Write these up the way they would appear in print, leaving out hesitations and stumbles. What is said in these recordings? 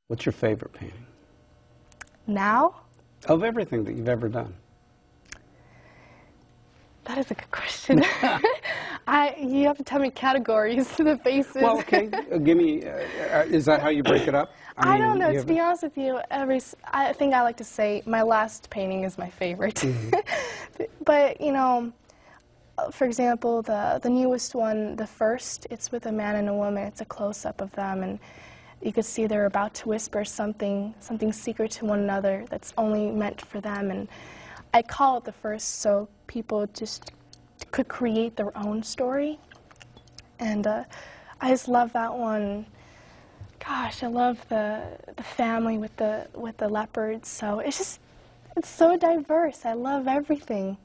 What's your favorite painting? Now? Of everything that you've ever done. That is a good question. You have to tell me categories, the faces. Well, okay. Give me, is that how you break it up? I don't know. To be honest with you, I think I like to say my last painting is my favorite. Mm-hmm. But, you know, for example, the newest one, the first, it's with a man and a woman. It's a close-up of them, and you could see they're about to whisper something secret to one another that's only meant for them. And I call it the first so people just could create their own story. And I just love that one. Gosh, I love the family with the leopards. So it's so diverse. I love everything,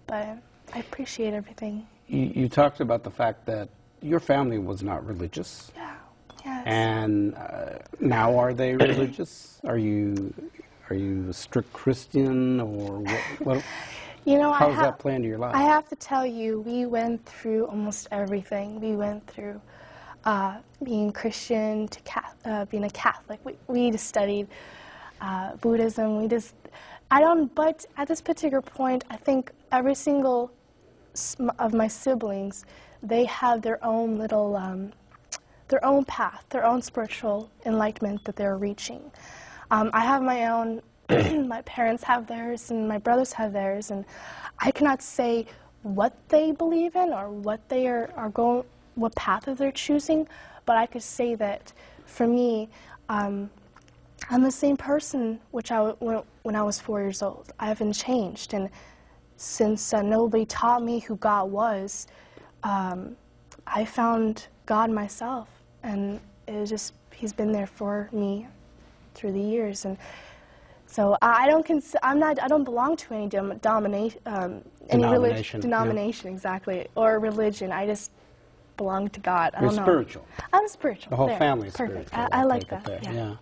but I appreciate everything. You talked about the fact that your family was not religious. Yeah. Yes. And now are they religious? Are you a strict Christian, or what you know, how does that play into your life? I have to tell you, we went through almost everything. We went through being Christian to being a Catholic. We just studied Buddhism. But at this particular point, I think every single of my siblings, they have their own little, their own path, their own spiritual enlightenment that they're reaching. I have my own, my parents have theirs, and my brothers have theirs, and I cannot say what they believe in or what they are going, what path that they're choosing, but I could say that for me, I'm the same person when I was 4 years old. I haven't changed, and since nobody taught me who God was, I found God myself, and He's been there for me through the years. And so I don't belong to any denomination, yeah. Exactly, or religion. I just belong to God. You're spiritual. I'm spiritual. The whole family is Perfect. spiritual. I like that. Yeah.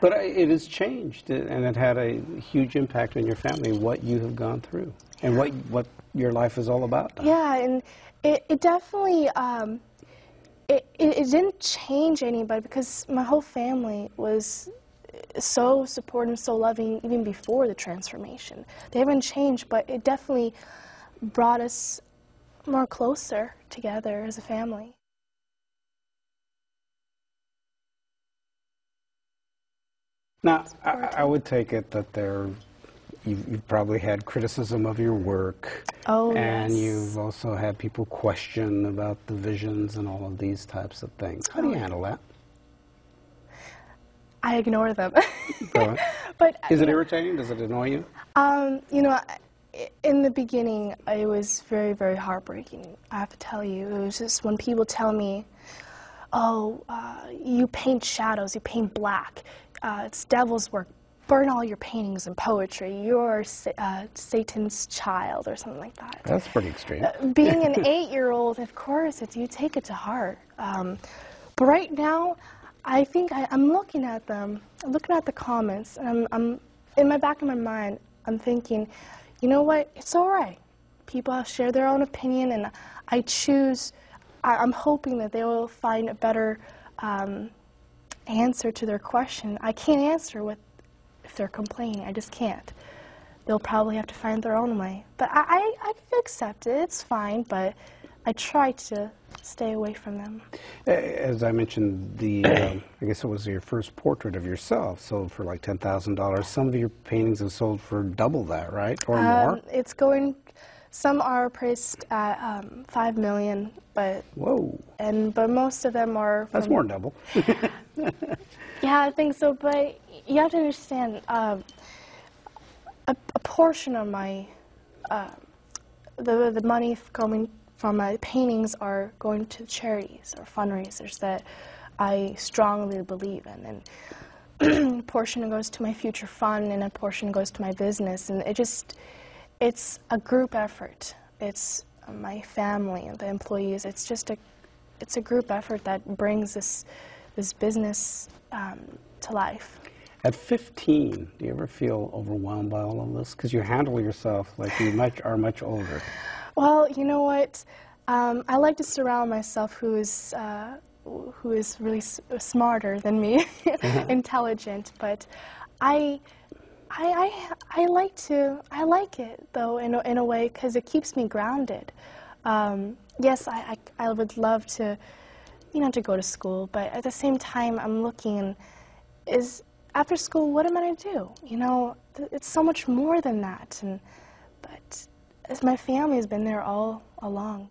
But it has changed, and it had a huge impact on your family, what you have gone through, and what your life is all about now. Yeah, and it definitely, it didn't change anybody, because my whole family was so supportive, so loving, even before the transformation. They haven't changed, but it definitely brought us more closer together as a family. Now, I would take it that you've probably had criticism of your work. Oh, and yes. You've also had people question about the visions and all of these types of things. How do you handle that? I ignore them. But is it irritating? Does it annoy you? You know, in the beginning, it was very, very heartbreaking. I have to tell you, it was just when people tell me, "Oh, you paint shadows, you paint black. It's devil's work. Burn all your paintings and poetry. You're Satan's child," or something like that. That's pretty extreme. Being an 8-year-old, of course, you take it to heart. But right now, I think I'm looking at them. I'm looking at the comments, and I'm in my back of my mind, I'm thinking, you know what? It's all right. People share their own opinion, and I'm hoping that they will find a better answer to their question. I can't answer if they're complaining. I just can't. They'll probably have to find their own way. But I can accept it. It's fine, but I try to stay away from them. As I mentioned, I guess it was your first portrait of yourself sold for like $10,000. Some of your paintings have sold for double that, right, or more? Some are priced at $5 million, but whoa! But most of them are. That's more than double. Yeah, I think so. But you have to understand, a portion of my the money coming from my paintings are going to charities or fundraisers that I strongly believe in, and a portion goes to my future fund, and a portion goes to my business, and it's a group effort. It's my family and the employees. It's a group effort that brings this business to life. At 15, do you ever feel overwhelmed by all of this? Because you handle yourself like you are much older. Well, you know what? I like to surround myself who is who is really smarter than me, intelligent. But I like it though in a way because it keeps me grounded. Yes, I would love to, to go to school, but at the same time I'm looking, is after school, what am I going to do? It's so much more than that. But as my family has been there all along.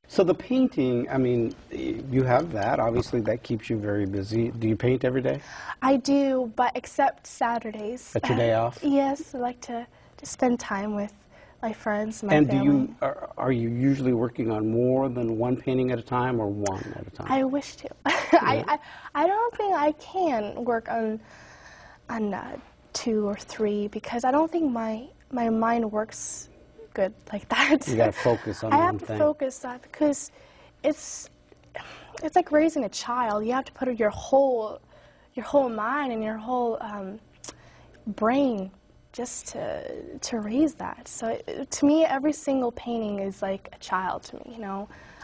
So the painting, I mean, you have that. Obviously, that keeps you very busy. Do you paint every day? I do, but except Saturdays. That's your day off? Yes, I like to spend time with my friends, my and family. Are you usually working on more than one painting at a time or one at a time? I wish to. I don't think I can work on 2 or 3 because I don't think my mind works good like that. You got to focus on I one have to thing. focus because it's like raising a child. You have to put your whole mind and your whole brain just to raise that. So to me, every single painting is like a child to me.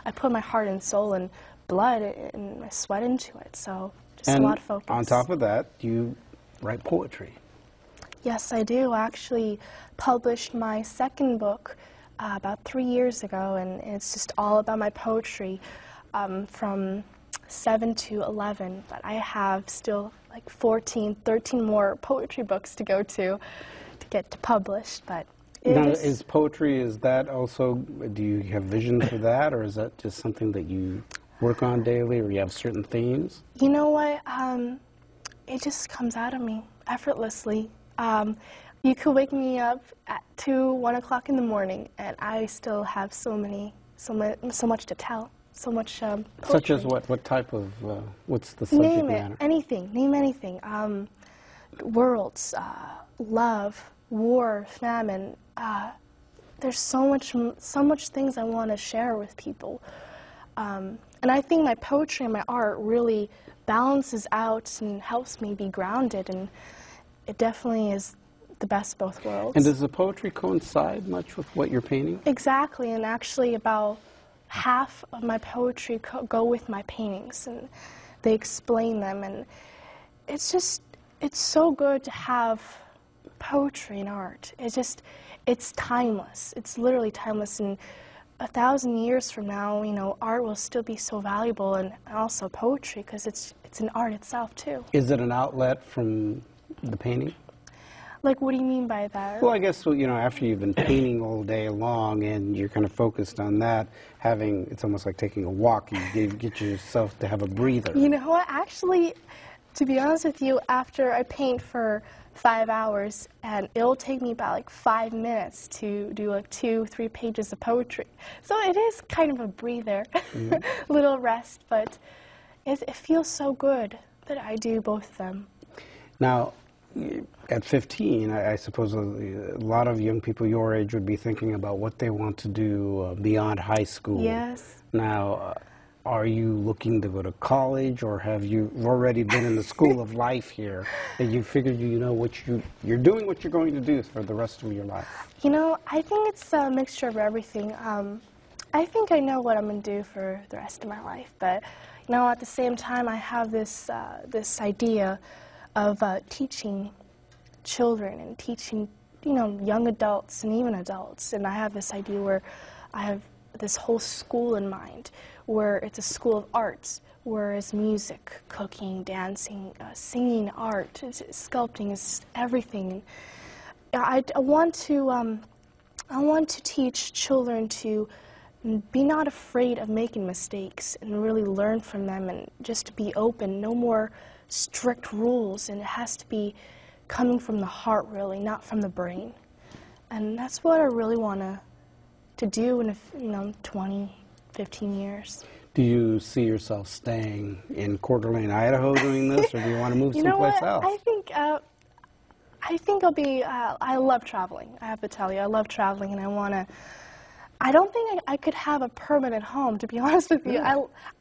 I put my heart and soul and blood and my sweat into it. So just a lot of focus. On top of that, you write poetry. Yes, I do. I actually published my second book about 3 years ago, and it's just all about my poetry from 7 to 11. But I have still like 14, 13 more poetry books to go to get to published. But now, is poetry, is that also, do you have vision for that, or is that just something that you work on daily, or you have certain themes? You know what? It just comes out of me effortlessly. You could wake me up at 2, 1 o'clock in the morning, and I still have so much to tell, so much poetry. Such as what? What type of, what's the subject matter? Name anything. Worlds, love, war, famine. There's so much things I want to share with people. And I think my poetry and my art really balances out and helps me be grounded, and it definitely is the best of both worlds. And does the poetry coincide much with what you're painting? Exactly, and actually about half of my poetry go with my paintings, and they explain them, and it's so good to have poetry and art. It's timeless. It's literally timeless, and 1,000 years from now, art will still be so valuable, and also poetry, because it's an art itself too. Is it an outlet from the painting? Like, what do you mean by that? Well, I guess, after you've been painting all day long and you're kind of focused on that, it's almost like taking a walk. You get yourself to have a breather. You know what? Actually, to be honest with you, after I paint for 5 hours, and it'll take me about like 5 minutes to do like 2-3 pages of poetry. So it is kind of a breather, little rest, but it feels so good that I do both of them. Now, at 15, I suppose a lot of young people your age would be thinking about what they want to do beyond high school. Yes. Now, are you looking to go to college, or have you already been in the school of life here, and you figured you're doing what you're going to do for the rest of your life? I think it's a mixture of everything. I think I know what I'm going to do for the rest of my life, but at the same time, I have this idea of teaching children and teaching, young adults and even adults. And I have this idea where I have this whole school in mind, where it's a school of arts, where it's music, cooking, dancing, singing, art, sculpting, is everything. I want to teach children to be not afraid of making mistakes and really learn from them, and just to be open, no more strict rules, and it has to be coming from the heart, really, not from the brain. And that's what I really want to do in 20, 15 years. Do you see yourself staying in Coeur d'Alene, Idaho doing this, or do you want to move someplace else? I think I'll be, I love traveling, I have to tell you. I love traveling, and I don't think I could have a permanent home, to be honest with you.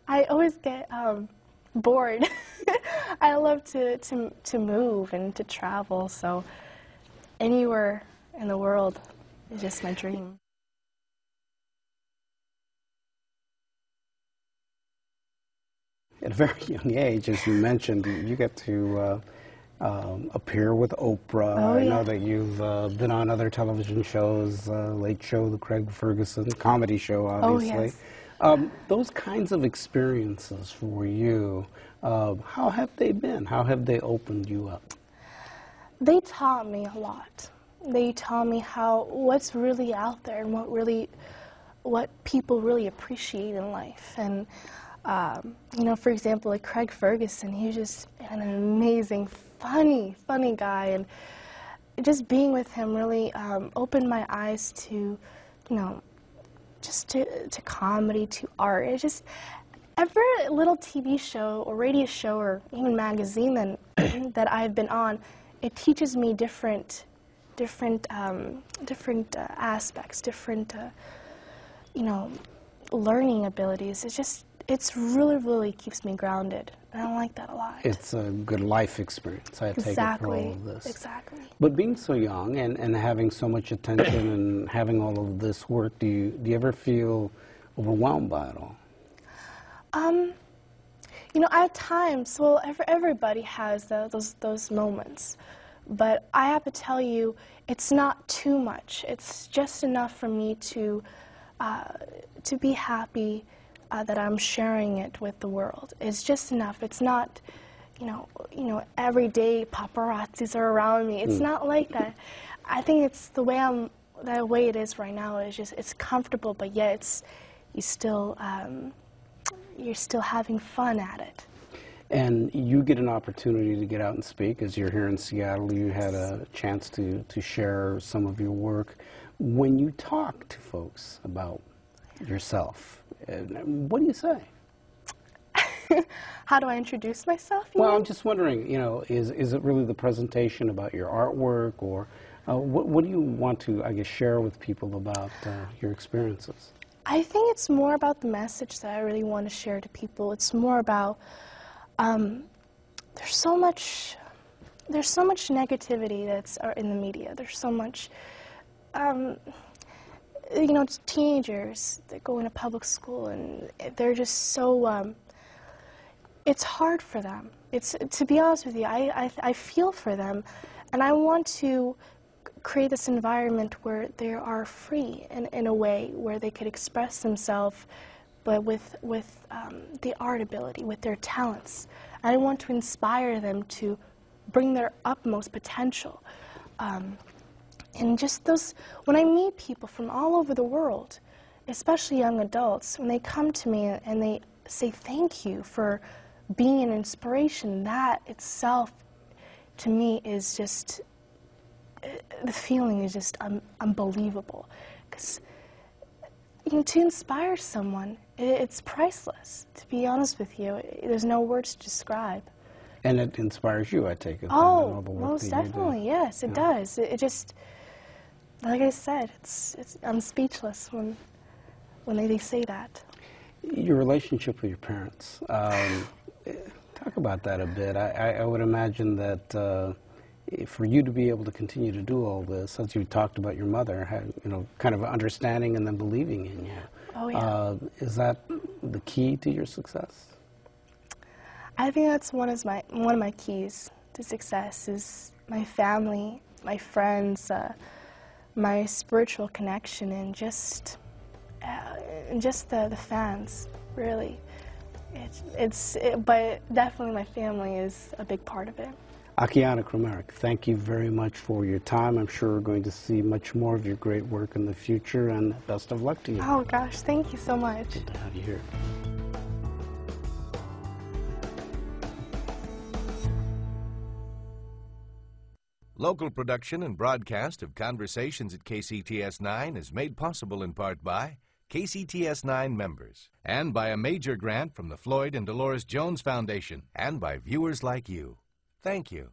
I always get bored. I love to move and to travel, so anywhere in the world is just my dream. at a very young age, as you mentioned, you get to appear with Oprah. Oh, I know yeah. that you've been on other television shows, Late Show, The Craig Ferguson comedy show, Oh, obviously. yes. Those kinds of experiences for you, how have they been? How have they opened you up? They taught me a lot. They taught me what's really out there and what people really appreciate in life. And you know, for example, like Craig Ferguson, he's just an amazing, funny guy, and just being with him really opened my eyes to, you know, just to comedy, to art. It's just every little TV show or radio show or even magazine that I've been on, it teaches me different aspects, different you know, learning abilities. It's really keeps me grounded, and I like that a lot. It's a good life experience, I take it, for all of this. Exactly. But being so young and having so much attention and having all of this work, do you ever feel overwhelmed by it all? You know, at times, well, everybody has those moments, but I have to tell you, it's not too much. It's just enough for me to be happy that I'm sharing it with the world. It's just enough. It's not, you know, every day paparazzis are around me. It's not like that. I think it's the way it is right now. Is just it's comfortable, but yet you're still having fun at it. And you get an opportunity to get out and speak. As you're here in Seattle, you had a chance to share some of your work. When you talk to folks about yourself, what do you say? How do I introduce myself? Well, I'm just wondering, you know, is it really the presentation about your artwork, or what do you want to, I guess, share with people about your experiences? I think it's more about the message that I really want to share to people. It's more about there's so much negativity that's in the media. There's so much, you know, teenagers that go into public school and they're just so. It's hard for them. To be honest with you, I feel for them, and I want to create this environment where they are free in a way where they could express themselves, but with the art ability, with their talents. I want to inspire them to bring their utmost potential. And just when I meet people from all over the world, especially young adults, when they come to me and they say thank you for being an inspiration, that itself, to me, is just, the feeling is just unbelievable. Because, you know, to inspire someone, it's priceless. To be honest with you, there's no words to describe. And it inspires you, I take it. Oh, most definitely, yes, it does. It just, like I said, I'm speechless when they say that. Your relationship with your parents, talk about that a bit. I would imagine that for you to be able to continue to do all this, as you talked about your mother, you know, kind of understanding and then believing in you. Oh, yeah. Is that the key to your success? I think that's one of my keys to success is my family, my friends, my spiritual connection, and just the fans, really. But definitely my family is a big part of it. Akiane Kramarik, thank you very much for your time. I'm sure we're going to see much more of your great work in the future, and best of luck to you. Oh gosh, thank you so much. Good to have you here. Local production and broadcast of Conversations at KCTS 9 is made possible in part by KCTS 9 members and by a major grant from the Floyd and Dolores Jones Foundation and by viewers like you. Thank you.